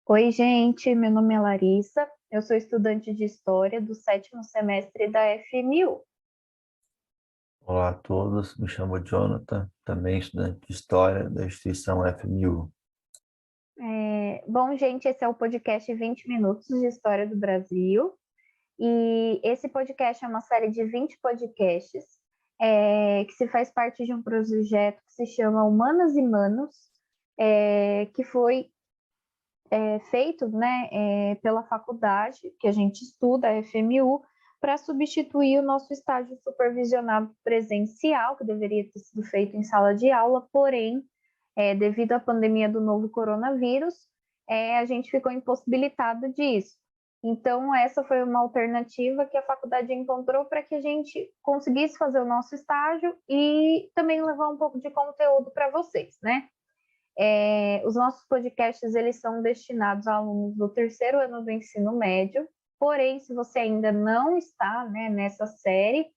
Oi, gente, meu nome é Larissa, eu sou estudante de História do sétimo semestre da FMU. Olá a todos, me chamo Jonathan, também estudante de História da instituição FMU. Bom, gente, esse é o podcast 20 Minutos de História do Brasil, e esse podcast é uma série de 20 podcasts que se faz parte de um projeto que se chama Humanas e Manos, que foi feito, né, pela faculdade que a gente estuda, a FMU, para substituir o nosso estágio supervisionado presencial, que deveria ter sido feito em sala de aula, porém, devido à pandemia do novo coronavírus, a gente ficou impossibilitado disso. Então, essa foi uma alternativa que a faculdade encontrou para que a gente conseguisse fazer o nosso estágio e também levar um pouco de conteúdo para vocês, né? Os nossos podcasts eles são destinados a alunos do terceiro ano do ensino médio, porém, se você ainda não está, né, nessa série,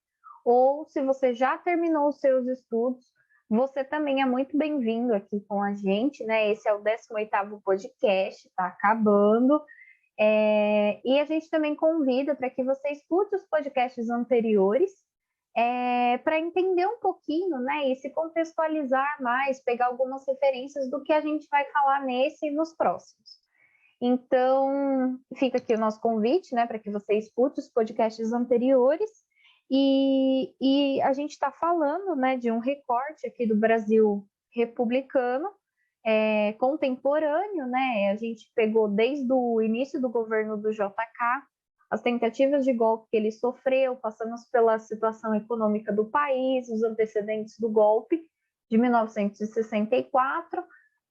ou se você já terminou os seus estudos, você também é muito bem-vindo aqui com a gente, né? Esse é o 18º podcast, está acabando. E a gente também convida para que você escute os podcasts anteriores para entender um pouquinho, né, e se contextualizar mais, pegar algumas referências do que a gente vai falar nesse e nos próximos. Então, fica aqui o nosso convite, né, para que você escute os podcasts anteriores e a gente está falando, né, de um recorte aqui do Brasil republicano, contemporâneo, né? A gente pegou desde o início do governo do JK, as tentativas de golpe que ele sofreu, passamos pela situação econômica do país, os antecedentes do golpe de 1964,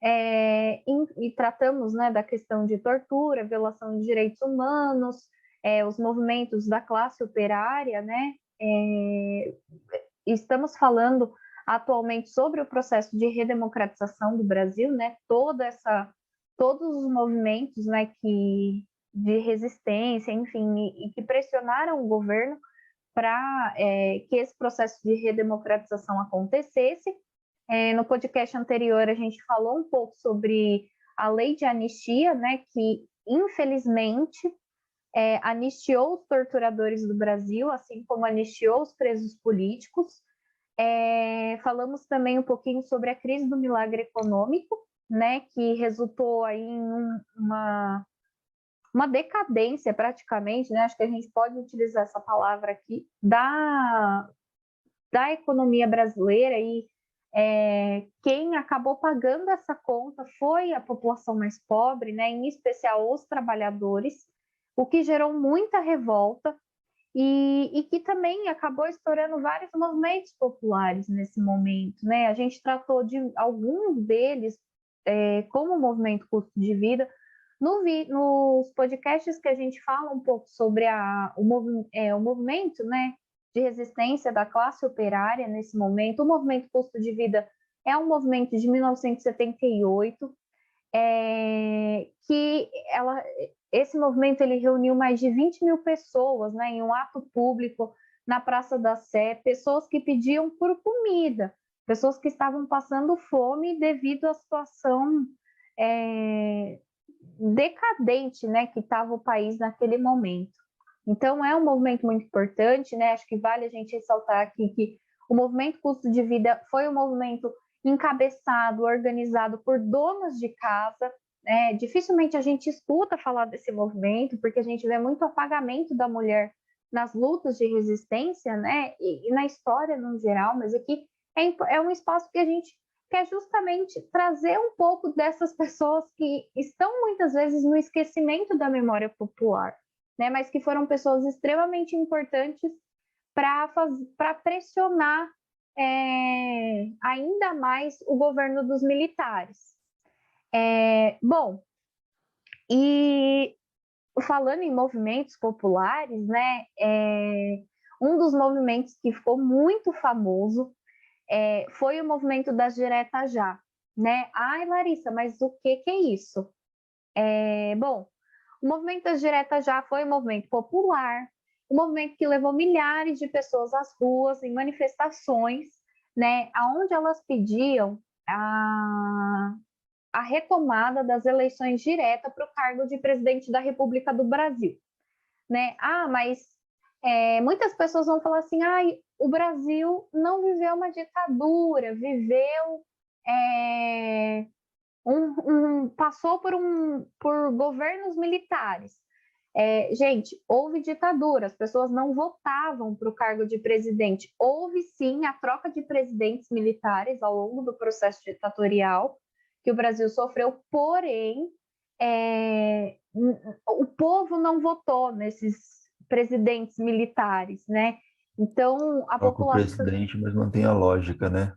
e tratamos, né, da questão de tortura, violação de direitos humanos, os movimentos da classe operária, né? Estamos falando atualmente sobre o processo de redemocratização do Brasil, né? Todos os movimentos, né, de resistência, enfim, e que pressionaram o governo para que esse processo de redemocratização acontecesse. No podcast anterior, a gente falou um pouco sobre a lei de anistia, né, que infelizmente anistiou os torturadores do Brasil, assim como anistiou os presos políticos. Falamos também um pouquinho sobre a crise do milagre econômico, né, que resultou aí em uma decadência praticamente, né, acho que a gente pode utilizar essa palavra aqui, da economia brasileira e quem acabou pagando essa conta foi a população mais pobre, né, em especial os trabalhadores, o que gerou muita revolta e que também acabou estourando vários movimentos populares nesse momento, né? A gente tratou de alguns deles como o movimento custo de vida. Nos podcasts que a gente fala um pouco sobre o movimento, né, de resistência da classe operária nesse momento, o movimento custo de vida é um movimento de 1978, esse movimento ele reuniu mais de 20 mil pessoas, né, em um ato público na Praça da Sé, pessoas que pediam por comida, pessoas que estavam passando fome devido à situação decadente, né, que estava o país naquele momento. Então, é um movimento muito importante, né? Acho que vale a gente ressaltar aqui que o movimento custo de vida foi um movimento encabeçado, organizado por donas de casa. Dificilmente a gente escuta falar desse movimento, porque a gente vê muito apagamento da mulher nas lutas de resistência, né? E na história no geral, mas aqui é um espaço que a gente quer justamente trazer um pouco dessas pessoas que estão muitas vezes no esquecimento da memória popular, né? Mas que foram pessoas extremamente importantes para pressionar ainda mais o governo dos militares. Bom, e falando em movimentos populares, né? Um dos movimentos que ficou muito famoso foi o movimento das diretas já, né? Ai, Larissa, mas o que é isso? Bom, o movimento das diretas já foi um movimento popular, um movimento que levou milhares de pessoas às ruas em manifestações, né? Aonde elas pediam a retomada das eleições diretas para o cargo de presidente da República do Brasil, né? Mas muitas pessoas vão falar assim, o Brasil não viveu uma ditadura, viveu passou por governos militares. Gente, houve ditadura, as pessoas não votavam para o cargo de presidente. Houve sim a troca de presidentes militares ao longo do processo ditatorial que o Brasil sofreu, porém, o povo não votou nesses presidentes militares, né? Então, a Troca o população. presidente, mas mantém a lógica, né?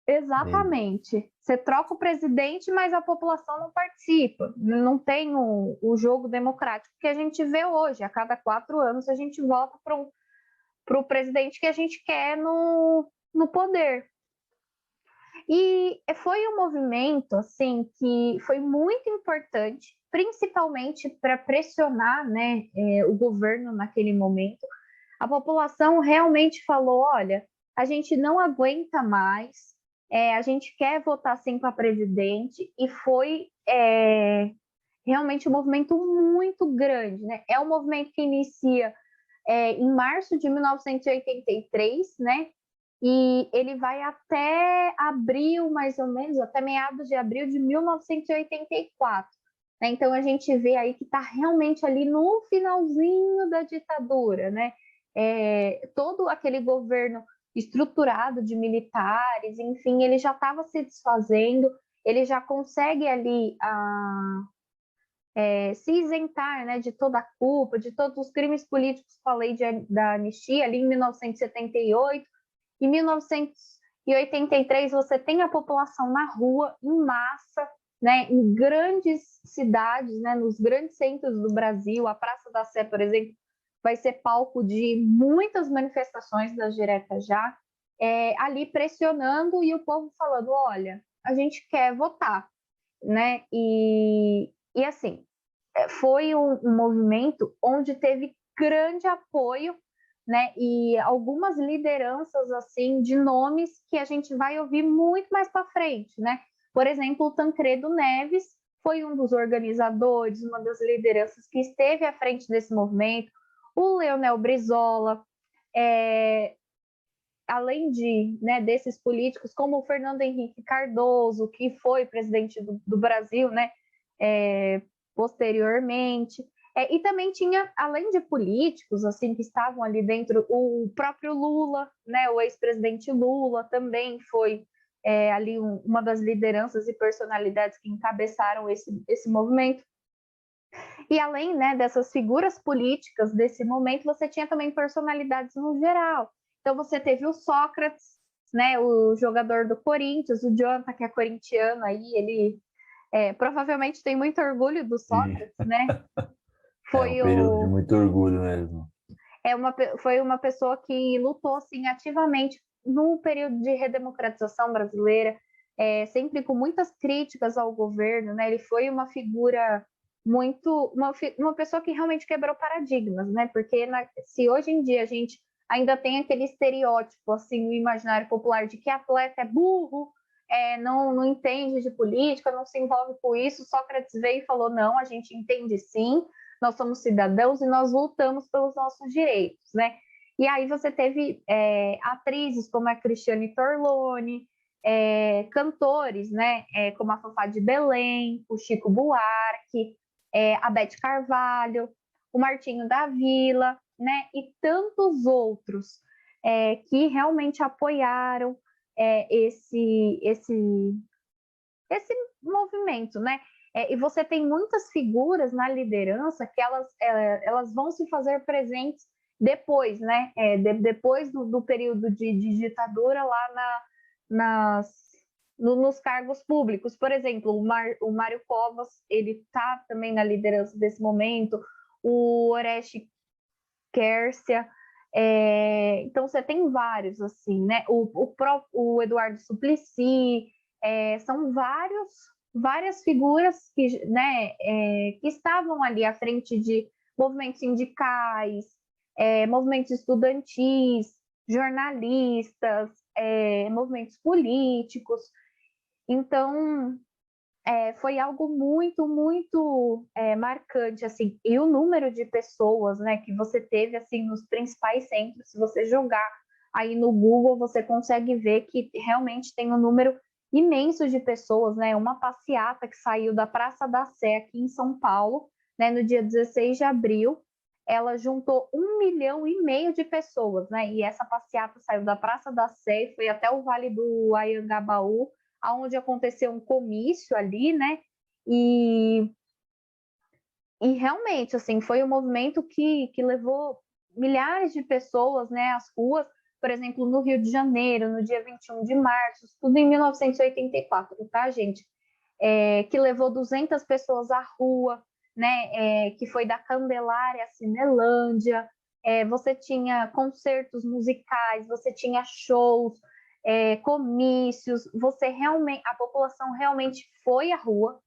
Dele. Exatamente. Você troca o presidente, mas a população não participa. Não tem o jogo democrático que a gente vê hoje. A cada 4 anos a gente vota para o presidente que a gente quer no poder. E foi um movimento assim que foi muito importante, principalmente para pressionar, né, o governo naquele momento. A população realmente falou: olha, a gente não aguenta mais, a gente quer votar sim para presidente, e foi realmente um movimento muito grande, né? É um movimento que inicia em março de 1983, né? E ele vai até abril, mais ou menos, até meados de abril de 1984. Né? Então a gente vê aí que está realmente ali no finalzinho da ditadura, né? Todo aquele governo estruturado de militares, enfim, ele já estava se desfazendo, ele já consegue ali se isentar, né, de toda a culpa, de todos os crimes políticos com a lei da anistia, ali em 1978. Em 1983, você tem a população na rua, em massa, né, em grandes cidades, né, nos grandes centros do Brasil. A Praça da Sé, por exemplo, vai ser palco de muitas manifestações das diretas já, ali pressionando e o povo falando: olha, a gente quer votar, né? E assim, foi um movimento onde teve grande apoio, né? E algumas lideranças assim de nomes que a gente vai ouvir muito mais para frente, né? Por exemplo, o Tancredo Neves foi um dos organizadores, uma das lideranças que esteve à frente desse movimento. O Leonel Brizola, além desses políticos, como o Fernando Henrique Cardoso, que foi presidente do Brasil, né? Posteriormente. E também tinha, além de políticos assim que estavam ali dentro, o próprio Lula, né, o ex-presidente Lula também foi ali uma das lideranças e personalidades que encabeçaram esse movimento. E além, né, dessas figuras políticas desse momento, você tinha também personalidades no geral. Então você teve o Sócrates, né, o jogador do Corinthians, o Jonathan, que é corintiano aí, ele provavelmente tem muito orgulho do Sim. Sócrates, né? É um Foi período de muito orgulho mesmo. foi uma pessoa que lutou assim, ativamente no período de redemocratização brasileira, sempre com muitas críticas ao governo, né? Ele foi uma figura uma pessoa que realmente quebrou paradigmas, né? Porque se hoje em dia a gente ainda tem aquele estereótipo assim no imaginário popular de que atleta é burro, não entende de política, não se envolve com isso, Sócrates veio e falou: não, a gente entende sim, nós somos cidadãos e nós lutamos pelos nossos direitos, né? E aí você teve atrizes como a Cristiane Torlone, cantores, né? Como a Fafá de Belém, o Chico Buarque, a Beth Carvalho, o Martinho da Vila, né? E tantos outros que realmente apoiaram esse movimento, né? E você tem muitas figuras na liderança que elas vão se fazer presentes depois, né? Depois do período de ditadura lá nos cargos públicos. Por exemplo, o Mário Covas, ele está também na liderança desse momento, o Oreste Quércia. Então você tem vários assim, né? O Eduardo Suplicy, são várias figuras que, né, que estavam ali à frente de movimentos sindicais, movimentos estudantis, jornalistas, movimentos políticos. Então foi algo muito, muito marcante, assim, e o número de pessoas, né, que você teve, assim, nos principais centros, se você jogar aí no Google, você consegue ver que realmente tem um número imenso de pessoas, né, uma passeata que saiu da Praça da Sé aqui em São Paulo, né, no dia 16 de abril, ela juntou 1,5 milhão de pessoas, né, e essa passeata saiu da Praça da Sé e foi até o Vale do Anhangabaú, onde aconteceu um comício ali, né? E, e realmente, assim, foi um movimento que levou milhares de pessoas, né, às ruas, por exemplo, no Rio de Janeiro, no dia 21 de março, tudo em 1984, tá, gente? Que levou 200 pessoas à rua, né? Que foi da Candelária à Cinelândia. Você tinha concertos musicais, você tinha shows, comícios, você realmente, a população realmente foi à rua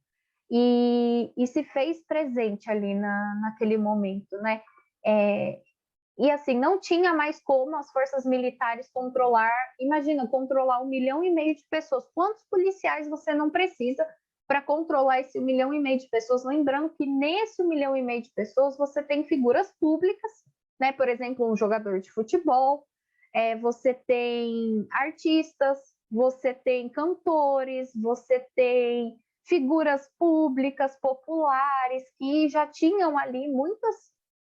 e se fez presente ali naquele momento, né? E assim, não tinha mais como as forças militares controlar, imagina, controlar 1,5 milhão de pessoas. Quantos policiais você não precisa para controlar esse 1,5 milhão de pessoas? Lembrando que nesse 1,5 milhão de pessoas você tem figuras públicas, né? Por exemplo, um jogador de futebol, você tem artistas, você tem cantores, você tem figuras públicas, populares, que já tinham ali muitas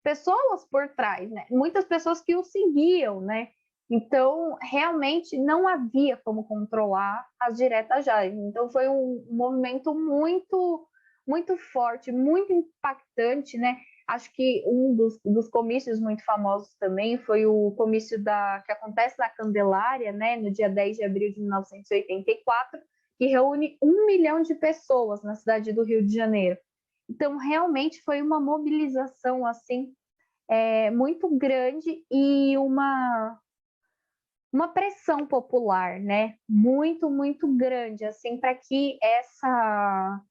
pessoas por trás, né? Muitas pessoas que o seguiam, né? Então, realmente não havia como controlar as diretas já. Então, foi um movimento muito, muito forte, muito impactante, né? Acho que um dos comícios muito famosos também foi o comício que acontece na Candelária, né? No dia 10 de abril de 1984, que reúne 1 milhão de pessoas na cidade do Rio de Janeiro. Então, realmente foi uma mobilização assim muito grande e uma pressão popular, né? Muito, muito grande, assim, para que essa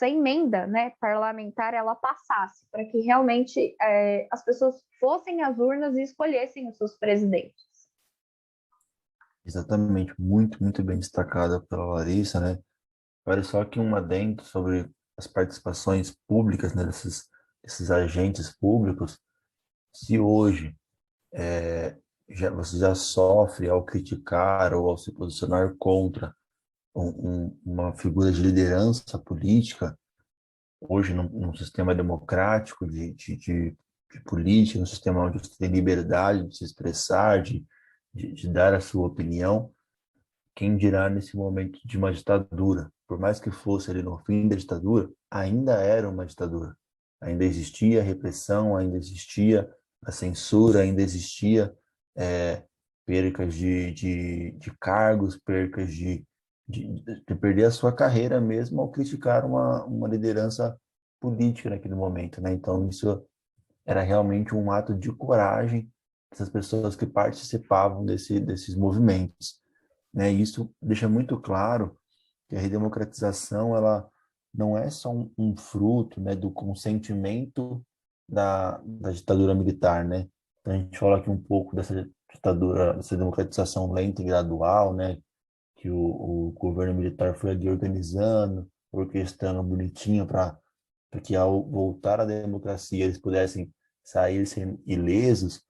emenda, né, parlamentar ela passasse, para que realmente as pessoas fossem às urnas e escolhessem os seus presidentes. Exatamente, muito, muito bem destacada pela Larissa, né? Olha só aqui um adendo sobre as participações públicas, né, desses agentes públicos. Se hoje você já sofre ao criticar ou ao se posicionar contra uma figura de liderança política, hoje num sistema democrático de política, num sistema onde você tem liberdade de se expressar, de dar a sua opinião, quem dirá nesse momento de uma ditadura? Por mais que fosse ali no fim da ditadura, ainda era uma ditadura. Ainda existia a repressão, ainda existia a censura, ainda existia é, percas de cargos, percas de perder a sua carreira mesmo ao criticar uma liderança política naquele momento, né? Então, isso era realmente um ato de coragem dessas pessoas que participavam desses movimentos, né? E isso deixa muito claro que a redemocratização ela não é só um fruto, né, do consentimento da ditadura militar, né? Então, a gente fala aqui um pouco dessa ditadura, dessa democratização lenta e gradual, né, que o governo militar foi ali organizando, orquestrando bonitinho para que ao voltar à democracia eles pudessem sair sem ilesos,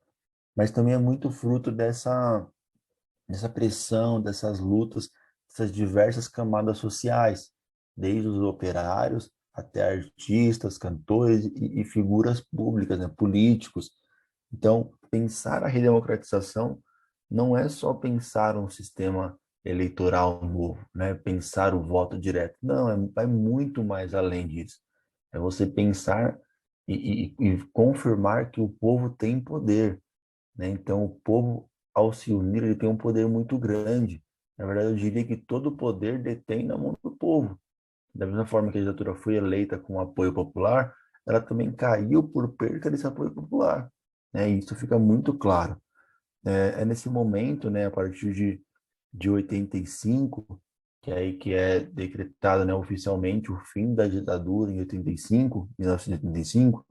mas também é muito fruto dessa pressão, dessas lutas, dessas diversas camadas sociais, desde os operários até artistas, cantores e figuras públicas, né, políticos. Então, pensar a redemocratização não é só pensar um sistema eleitoral novo, né? Pensar o voto direto. Não, vai muito mais além disso. É você pensar e confirmar que o povo tem poder, né? Então, o povo, ao se unir, ele tem um poder muito grande. Na verdade, eu diria que todo o poder detém na mão do povo. Da mesma forma que a ditadura foi eleita com apoio popular, ela também caiu por perda desse apoio popular, né? E isso fica muito claro. É nesse momento, né, a partir de 85, que é decretado, né, oficialmente o fim da ditadura em 85, 1985,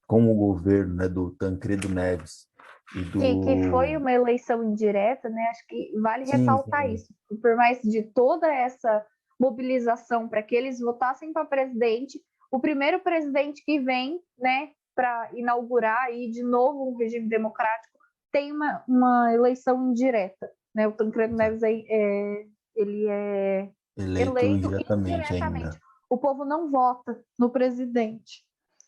com o governo, né, do Tancredo Neves e Que foi do... uma eleição indireta, né? Acho que vale Sim, ressaltar sim. isso. Por mais de toda essa mobilização para que eles votassem para presidente. O primeiro presidente que vem, né, para inaugurar aí de novo um regime democrático tem uma eleição indireta, né? O Tancredo Neves ele é Eleito eleito indiretamente indiretamente. ainda. O povo não vota no presidente.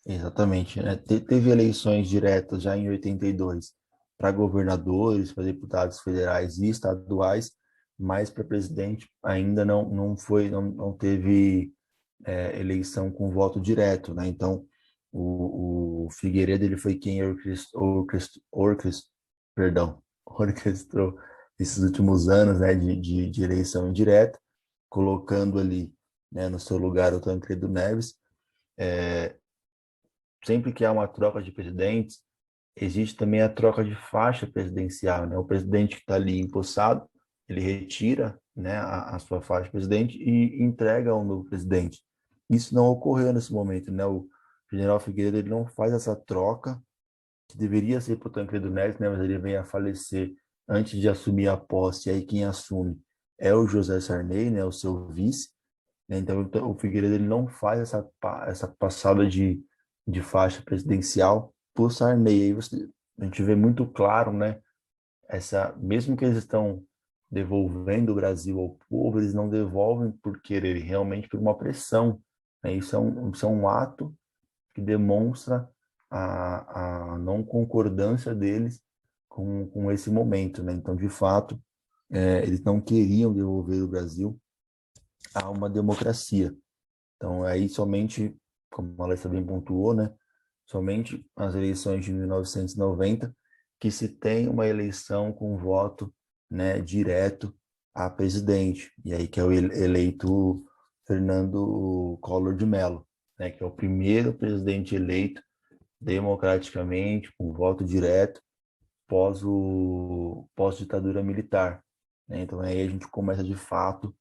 Exatamente, né? Teve eleições diretas já em 82 para governadores, para deputados federais e estaduais, mas para presidente ainda não teve eleição com voto direto, né? Então o Figueiredo ele foi quem orquestrou esses últimos anos, né, de eleição indireta, colocando ali, né, no seu lugar o Tancredo Neves. Sempre que há uma troca de presidentes, existe também a troca de faixa presidencial, né? O presidente que está ali empossado, ele retira, né, a sua faixa de presidente e entrega ao novo presidente. Isso não ocorreu nesse momento, né? O general Figueiredo ele não faz essa troca, que deveria ser para o Tancredo Neves, né? Mas ele vem a falecer antes de assumir a posse, e aí quem assume é o José Sarney, né, o seu vice, né? Então o Figueiredo ele não faz essa passada de faixa presidencial por Sarney. Aí a gente vê muito claro, né? Mesmo que eles estão devolvendo o Brasil ao povo, eles não devolvem por querer, realmente por uma pressão, né? Isso é um ato que demonstra a não concordância deles com esse momento, né? Então, de fato, eles não queriam devolver o Brasil a uma democracia. Então, aí somente, como a Alessa bem pontuou, né? Somente as eleições de 1990 que se tem uma eleição com voto, né, direto a presidente, e aí que é o eleito Fernando Collor de Mello, né, que é o primeiro presidente eleito democraticamente, com voto direto, pós ditadura militar, né? Então aí a gente começa de fato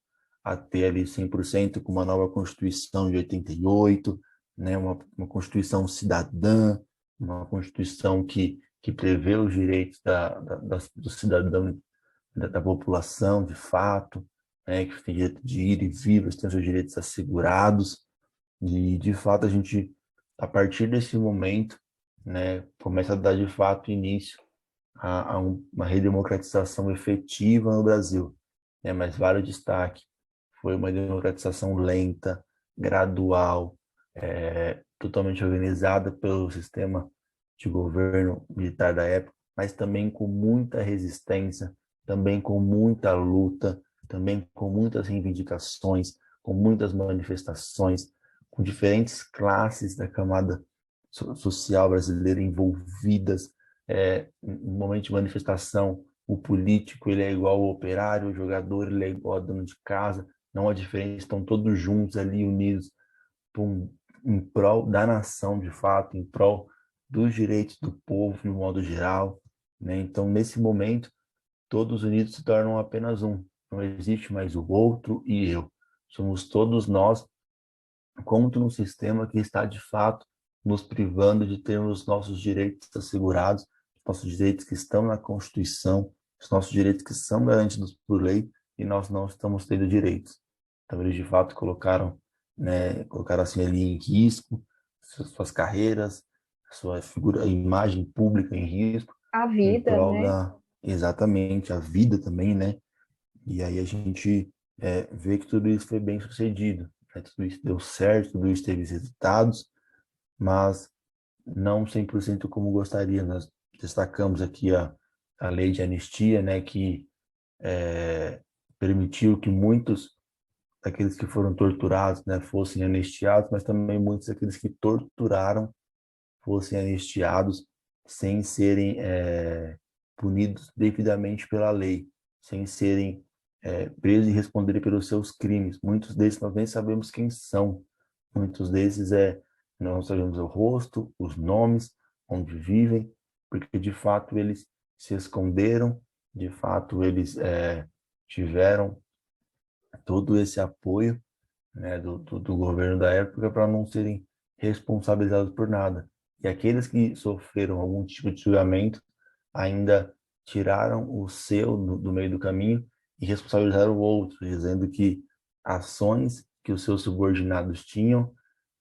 a ter ali 100% com uma nova Constituição de 88, né? Uma Constituição cidadã, uma Constituição que prevê os direitos do cidadão, da população, de fato, né? Que tem direito de ir e vir, tem seus direitos assegurados, e de fato a gente, a partir desse momento, né, começa a dar de fato início uma redemocratização efetiva no Brasil, né? Mas vale o destaque, foi uma democratização lenta, gradual, totalmente organizada pelo sistema de governo militar da época, mas também com muita resistência, também com muita luta, também com muitas reivindicações, com muitas manifestações, com diferentes classes da camada social brasileira envolvidas. No momento de manifestação, o político ele é igual ao operário, o jogador ele é igual ao dono de casa, não há diferença, estão todos juntos ali, unidos, em prol da nação, de fato, em prol dos direitos do povo, no modo geral, né? Então, nesse momento, todos unidos se tornam apenas um. Não existe mais o outro e eu. Somos todos nós contra um sistema que está, de fato, nos privando de termos nossos direitos assegurados, nossos direitos que estão na Constituição, os nossos direitos que são garantidos por lei, e nós não estamos tendo direitos. Então, eles, de fato, colocaram, né, colocaram assim ali em risco suas carreiras, sua figura, a imagem pública em risco, A em vida, prol né? exatamente, a vida também, né? E aí a gente vê que tudo isso foi bem sucedido, né? Tudo isso deu certo, tudo isso teve resultados, mas não 100% como gostaria. Nós destacamos aqui a lei de anistia, né, que permitiu que muitos daqueles que foram torturados, né, fossem anistiados, mas também muitos daqueles que torturaram fossem anistiados sem serem punidos devidamente pela lei, sem serem presos e responderem pelos seus crimes. Muitos desses nós nem sabemos quem são. Muitos desses nós não sabemos o rosto, os nomes, onde vivem, porque de fato eles se esconderam, de fato eles tiveram todo esse apoio, né, do governo da época para não serem responsabilizados por nada. E aqueles que sofreram algum tipo de julgamento ainda tiraram o seu do meio do caminho e responsabilizaram o outro, dizendo que ações que os seus subordinados tinham,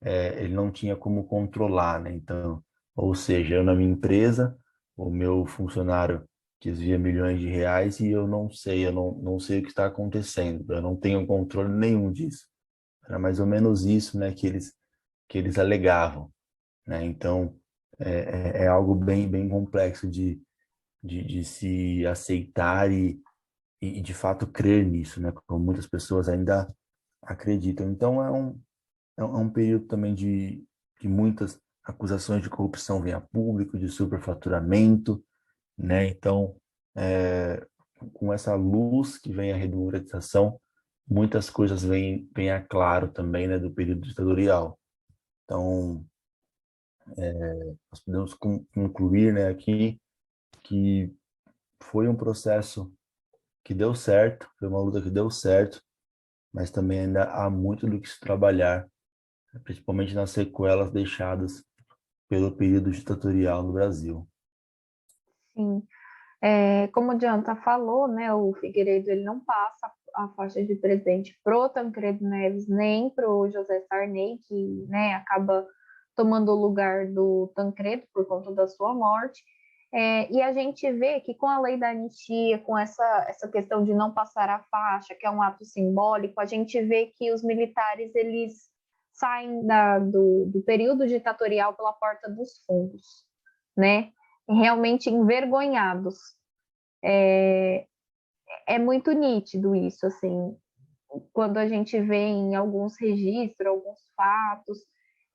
ele não tinha como controlar, né? Então, ou seja, eu na minha empresa, o meu funcionário desvia milhões de reais e eu não sei o que está acontecendo, eu não tenho controle nenhum disso. Era mais ou menos isso, né, que eles alegavam, né? Então, é algo bem, bem complexo de se aceitar e, de fato, crer nisso, né? Como muitas pessoas ainda acreditam. Então, é um período também de muitas acusações de corrupção vêm a público, de superfaturamento, né? Então, com essa luz que vem a redemocratização, muitas coisas vêm a claro também, né, do período ditatorial. Então, nós podemos concluir, né, aqui que foi um processo que deu certo, foi uma luta que deu certo, mas também ainda há muito do que se trabalhar, principalmente nas sequelas deixadas pelo período ditatorial no Brasil. Sim. Como o Janta falou, né, o Figueiredo ele não passa a faixa de presidente pro Tancredo Neves nem pro José Sarney, que, né, acaba tomando o lugar do Tancredo por conta da sua morte. E a gente vê que com a lei da anistia, com essa questão de não passar a faixa, que é um ato simbólico, a gente vê que os militares eles saem do período ditatorial pela porta dos fundos, né? Realmente envergonhados. É muito nítido isso, assim, quando a gente vê em alguns registros, alguns fatos,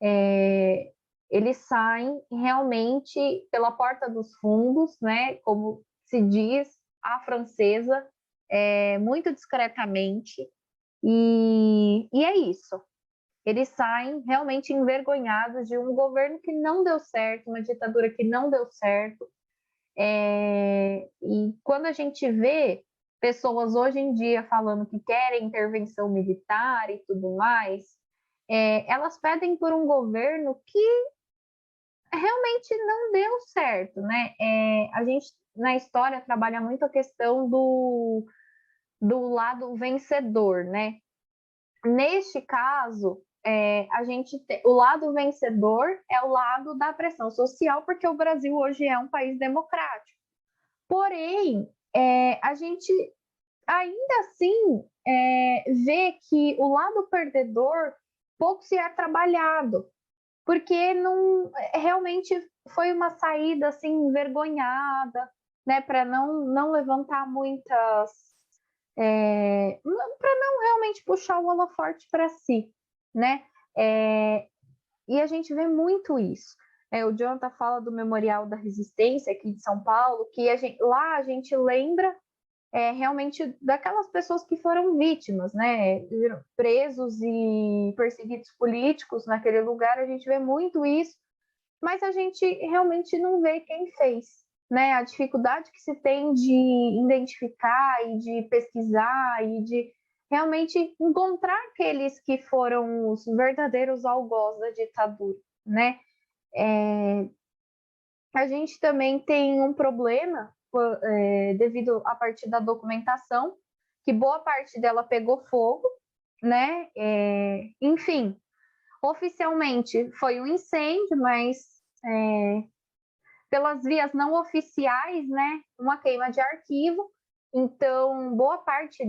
é, eles saem realmente pela porta dos fundos, né, como se diz a francesa, muito discretamente, e é isso. Eles saem realmente envergonhados de um governo que não deu certo, uma ditadura que não deu certo, e quando a gente vê pessoas hoje em dia falando que querem intervenção militar e tudo mais, elas pedem por um governo que realmente não deu certo, né? A gente na história trabalha muito a questão do lado vencedor, né? Neste caso, o lado vencedor é o lado da pressão social, porque o Brasil hoje é um país democrático. Porém, a gente ainda assim vê que o lado perdedor pouco se é trabalhado, porque não realmente foi uma saída assim envergonhada, né, para não levantar muitas, para não realmente puxar o holoforte para si, né? E a gente vê muito isso. O Jonathan fala do Memorial da Resistência aqui de São Paulo, que lá a gente lembra realmente daquelas pessoas que foram vítimas, né? Presos e perseguidos políticos naquele lugar, a gente vê muito isso, mas a gente realmente não vê quem fez, né? A dificuldade que se tem de identificar e de pesquisar e de realmente encontrar aqueles que foram os verdadeiros algozes da ditadura, né? A gente também tem um problema devido à parte da documentação, que boa parte dela pegou fogo, né? Enfim, oficialmente foi um incêndio, mas pelas vias não oficiais, né? Uma queima de arquivo. Então, boa parte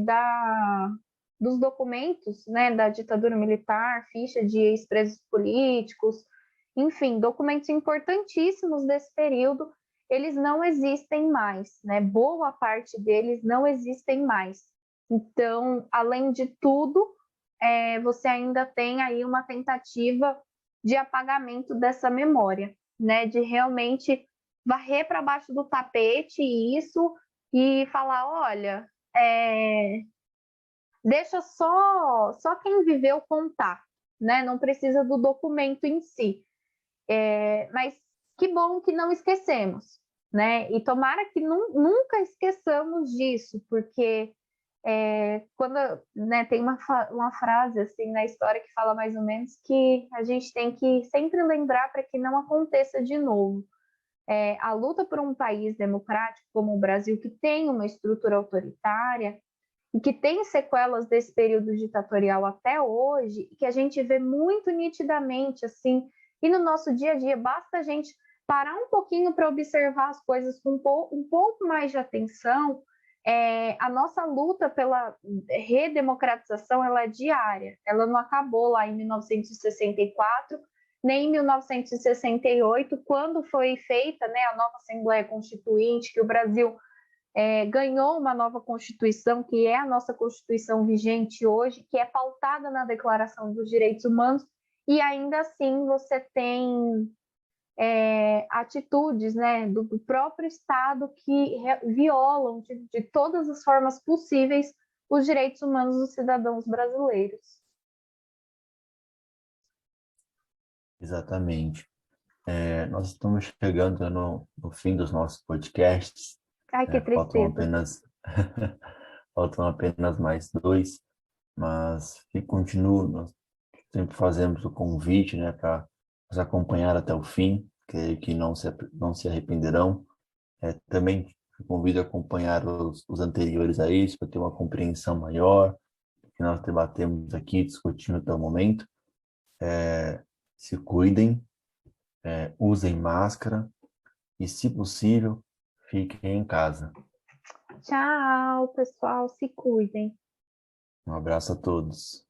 dos documentos, né, da ditadura militar, ficha de ex-presos políticos, enfim, documentos importantíssimos desse período, eles não existem mais, né? Boa parte deles não existem mais. Então, além de tudo, você ainda tem aí uma tentativa de apagamento dessa memória, né? De realmente varrer para baixo do tapete isso e falar, olha, deixa só quem viveu contar, né? Não precisa do documento em si. Mas que bom que não esquecemos, né? E tomara que nunca esqueçamos disso, porque quando, né, tem uma frase assim na história que fala mais ou menos que a gente tem que sempre lembrar para que não aconteça de novo. A luta por um país democrático como o Brasil, que tem uma estrutura autoritária, que tem sequelas desse período ditatorial até hoje, que a gente vê muito nitidamente, assim, e no nosso dia a dia, basta a gente parar um pouquinho para observar as coisas com um pouco mais de atenção. A nossa luta pela redemocratização, ela é diária, ela não acabou lá em 1964, nem em 1968, quando foi feita, né, a nova Assembleia Constituinte, que o Brasil ganhou uma nova Constituição, que é a nossa Constituição vigente hoje, que é pautada na Declaração dos Direitos Humanos, e ainda assim você tem atitudes, né, do próprio Estado que violam de todas as formas possíveis os direitos humanos dos cidadãos brasileiros. Exatamente. Nós estamos chegando no fim dos nossos podcasts. Ai, que Faltam tristeza. apenas faltam apenas mais dois, mas que continuo, nós sempre fazemos o convite, né, para nos acompanhar até o fim, que não se arrependerão. Também te convido a acompanhar os anteriores a isso, para ter uma compreensão maior do que nós debatemos aqui, discutindo até o momento. Se cuidem, usem máscara e, se possível, fiquem em casa. Tchau, pessoal, se cuidem. Um abraço a todos.